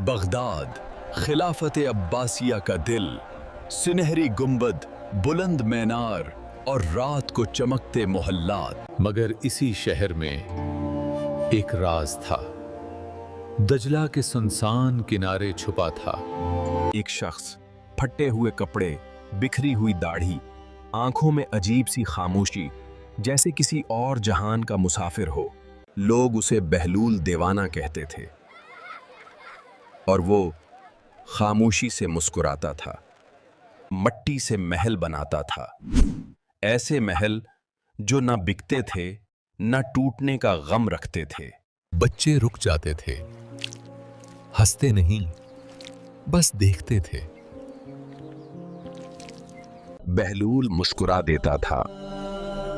Baghdad, खिलाफत अब्बासिया का दिल, सुनहरी गुंबद, बुलंद मीनार और रात को चमकते मोहल्लात। मगर इसी शहर में एक राज था, दजला के सुनसान किनारे छुपा था। एक शख्स, फटे हुए कपड़े, बिखरी हुई दाढ़ी, आंखों में अजीब सी खामोशी, जैसे किसी और जहान का मुसाफिर हो। लोग उसे बहलूल देवाना कहते थे और वो खामोशी से मुस्कुराता था, मट्टी से महल बनाता था, ऐसे महल जो ना बिकते थे ना टूटने का गम रखते थे। बच्चे रुक जाते थे, हंसते नहीं, बस देखते थे। बहलूल मुस्कुरा देता था,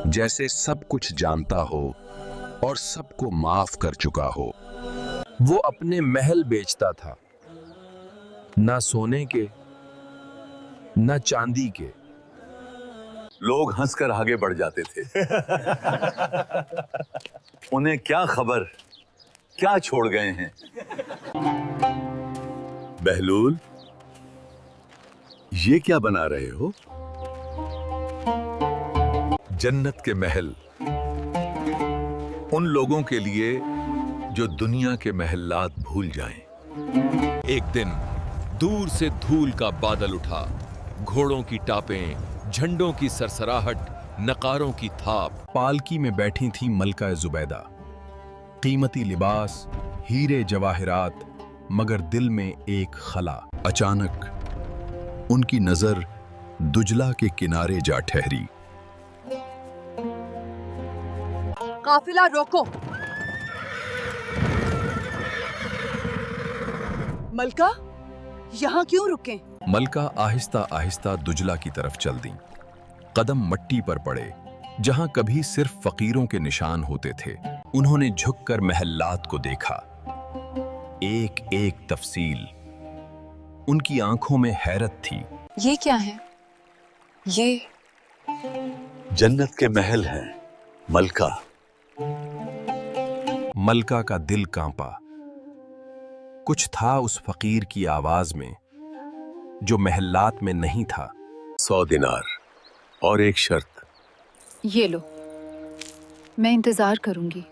जैसे सब कुछ जानता हो और सबको माफ कर चुका हो। वो अपने महल बेचता था, ना सोने के ना चांदी के। लोग हंसकर आगे बढ़ जाते थे। उन्हें क्या खबर, क्या छोड़ गए हैं। बहलूल, ये क्या बना रहे हो? जन्नत के महल, उन लोगों के लिए जो दुनिया के महलात भूल जाएं। एक दिन दूर से धूल का बादल उठा, घोड़ों की टापें, झंडों की सरसराहट, नकारों की थाप। पालकी में बैठी थी मलका जुबैदा, कीमती लिबास, हीरे जवाहिरात, मगर दिल में एक खला। अचानक उनकी नजर दुजला के किनारे जा ठहरी। काफिला रोको। मलका, यहाँ क्यों रुके? मलका आहिस्ता आहिस्ता दुजला की तरफ चल दी। कदम मट्टी पर पड़े, जहां कभी सिर्फ फकीरों के निशान होते थे। उन्होंने झुककर महल्लात को देखा, एक एक तफसील। उनकी आंखों में हैरत थी। ये क्या है? ये जन्नत के महल हैं, मलका। मलका का दिल कांपा। कुछ था उस फकीर की आवाज में जो महल्लात में नहीं था। 100 दिनार और एक शर्त। ये लो, मैं इंतजार करूंगी।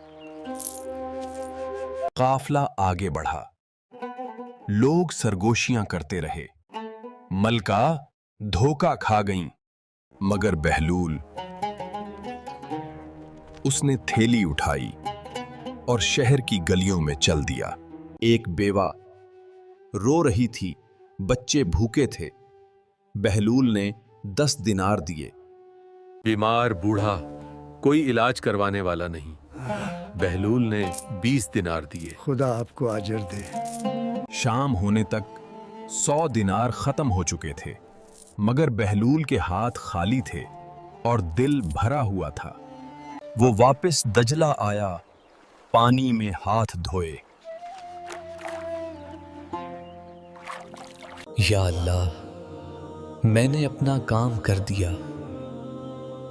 काफला आगे बढ़ा, लोग सरगोशियां करते रहे। मलका धोखा खा गईं, मगर बहलूल। उसने थैली उठाई और शहर की गलियों में चल दिया। एक बेवा रो रही थी, बच्चे भूखे थे। बहलूल ने 10 दिनार दिए। बीमार बूढ़ा, कोई इलाज करवाने वाला नहीं। बहलूल ने 20 दिनार दिए। खुदा आपको अजर दे। शाम होने तक 100 दिनार खत्म हो चुके थे, मगर बहलूल के हाथ खाली थे और दिल भरा हुआ था। वो वापस दजला आया, पानी में हाथ धोए। या अल्लाह, मैंने अपना काम कर दिया,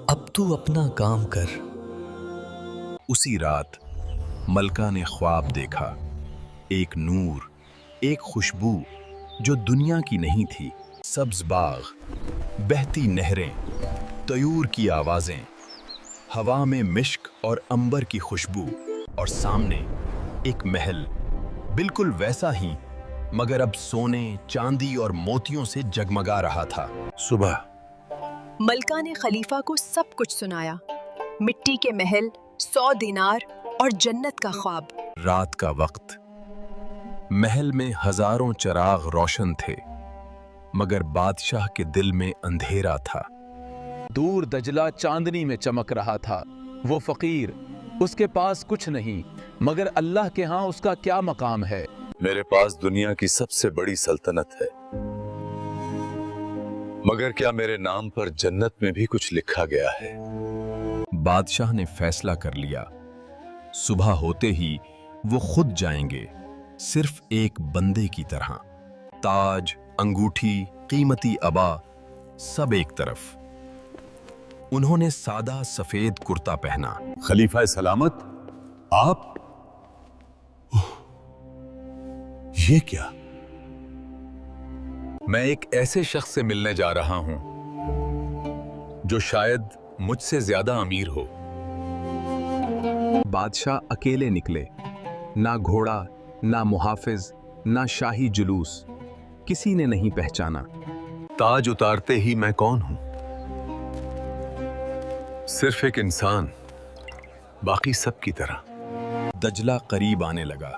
अब तू अपना काम कर। उसी रात मलका ने ख्वाब देखा, एक नूर, एक खुशबू जो दुनिया की नहीं थी। सब्ज बाग, बहती नहरें, तयूर की आवाजें, हवा में मिश्क और अंबर की खुशबू, और सामने एक महल, बिल्कुल वैसा ही, मगर अब सोने, चांदी और मोतियों से जगमगा रहा था। सुबह मलका ने खलीफा को सब कुछ सुनाया, मिट्टी के महल, 100 दिनार और जन्नत का ख्वाब। रात का वक्त, महल में हजारों चिराग रोशन थे, मगर बादशाह के दिल में अंधेरा था। दूर दजला चांदनी में चमक रहा था। वो फकीर, उसके पास कुछ नहीं, मगर अल्लाह के यहाँ उसका क्या मकाम है। मेरे पास दुनिया की सबसे बड़ी सल्तनत है, मगर क्या मेरे नाम पर जन्नत में भी कुछ लिखा गया है? बादशाह ने फैसला कर लिया, सुबह होते ही वो खुद जाएंगे, सिर्फ एक बंदे की तरह। ताज, अंगूठी, कीमती अबा, सब एक तरफ। उन्होंने सादा सफेद कुर्ता पहना। खलीफा सलामत, आप? ये क्या? मैं एक ऐसे शख्स से मिलने जा रहा हूं जो शायद मुझसे ज्यादा अमीर हो। बादशाह अकेले निकले, ना घोड़ा, ना मुहाफिज, ना शाही जुलूस, किसी ने नहीं पहचाना। ताज उतारते ही मैं कौन हूं? सिर्फ एक इंसान, बाकी सब की तरह। दजला करीब आने लगा।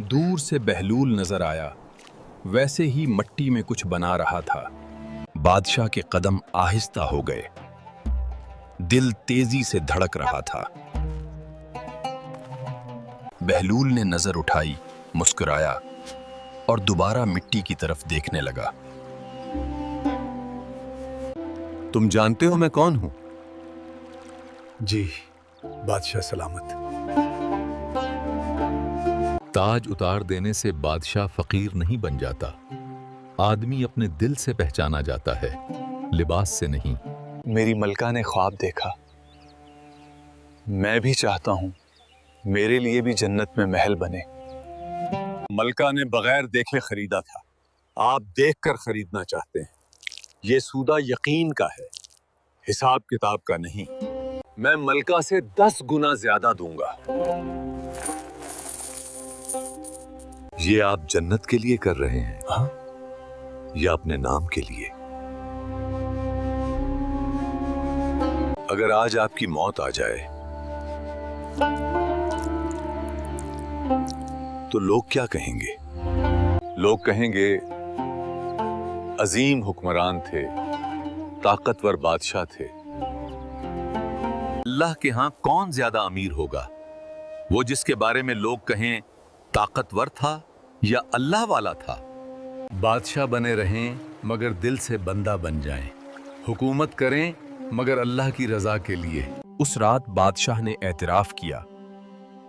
दूर से बहलूल नजर आया, वैसे ही मट्टी में कुछ बना रहा था। बादशाह के कदम आहिस्ता हो गए, दिल तेजी से धड़क रहा था। बहलूल ने नजर उठाई, मुस्कुराया और दोबारा मिट्टी की तरफ देखने लगा। तुम जानते हो मैं कौन हूं? जी, बादशाह सलामत। ताज उतार देने से बादशाह फकीर नहीं बन जाता। आदमी अपने दिल से पहचाना जाता है, लिबास से नहीं। मेरी मलका ने ख्वाब देखा। मैं भी चाहता हूं मेरे लिए भी जन्नत में महल बने। मलका ने बगैर देखे खरीदा था, आप देखकर खरीदना चाहते हैं। ये सौदा यकीन का है, हिसाब किताब का नहीं। मैं मलका से 10 गुना ज्यादा दूंगा। ये आप जन्नत के लिए कर रहे हैं? हाँ? या अपने नाम के लिए? अगर आज आपकी मौत आ जाए तो लोग क्या कहेंगे? लोग कहेंगे अजीम हुक्मरान थे, ताकतवर बादशाह थे। अल्लाह के यहां कौन ज्यादा अमीर होगा? वो जिसके बारे में लोग कहें ताकतवर था या अल्लाह वाला था? बादशाह बने रहें मगर दिल से बंदा बन जाएं। हुकूमत करें मगर अल्लाह की रजा के लिए। उस रात बादशाह ने एतराफ किया,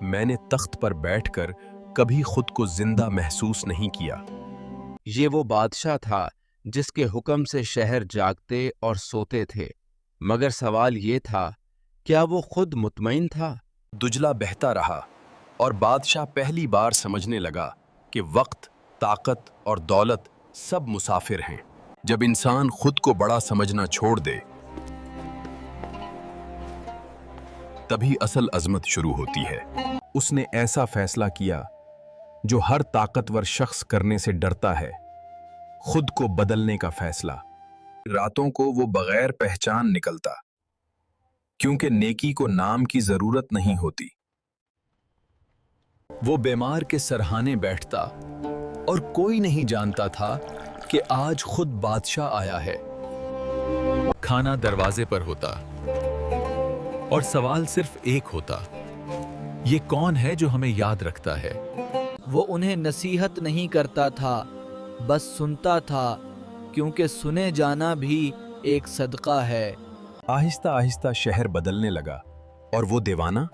मैंने तख्त पर बैठकर कभी खुद को जिंदा महसूस नहीं किया। ये वो बादशाह था जिसके हुक्म से शहर जागते और सोते थे, मगर सवाल ये था, क्या वो खुद मुतमईन था? दुजला बहता रहा और बादशाह पहली बार समझने लगा कि वक्त, ताकत और दौलत सब मुसाफिर हैं। जब इंसान खुद को बड़ा समझना छोड़ दे, तभी असल अजमत शुरू होती है। उसने ऐसा फैसला किया जो हर ताकतवर शख्स करने से डरता है, खुद को बदलने का फैसला। रातों को वो बगैर पहचान निकलता, क्योंकि नेकी को नाम की जरूरत नहीं होती। वो बीमार के सरहाने बैठता और कोई नहीं जानता था कि आज खुद बादशाह आया है। खाना दरवाजे पर होता और सवाल सिर्फ एक होता, ये कौन है जो हमें याद रखता है? वो उन्हें नसीहत नहीं करता था, बस सुनता था, क्योंकि सुने जाना भी एक सदका है। आहिस्ता आहिस्ता शहर बदलने लगा और वो दीवाना,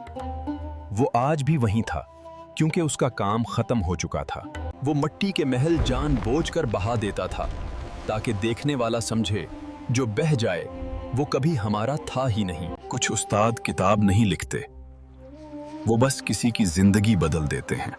वो आज भी वहीं था, क्योंकि उसका काम खत्म हो चुका था। वो मट्टी के महल जानबूझकर बहा देता था ताकि देखने वाला समझे जो बह जाए वो कभी हमारा था ही नहीं। कुछ उस्ताद किताब नहीं लिखते, वो बस किसी की जिंदगी बदल देते हैं।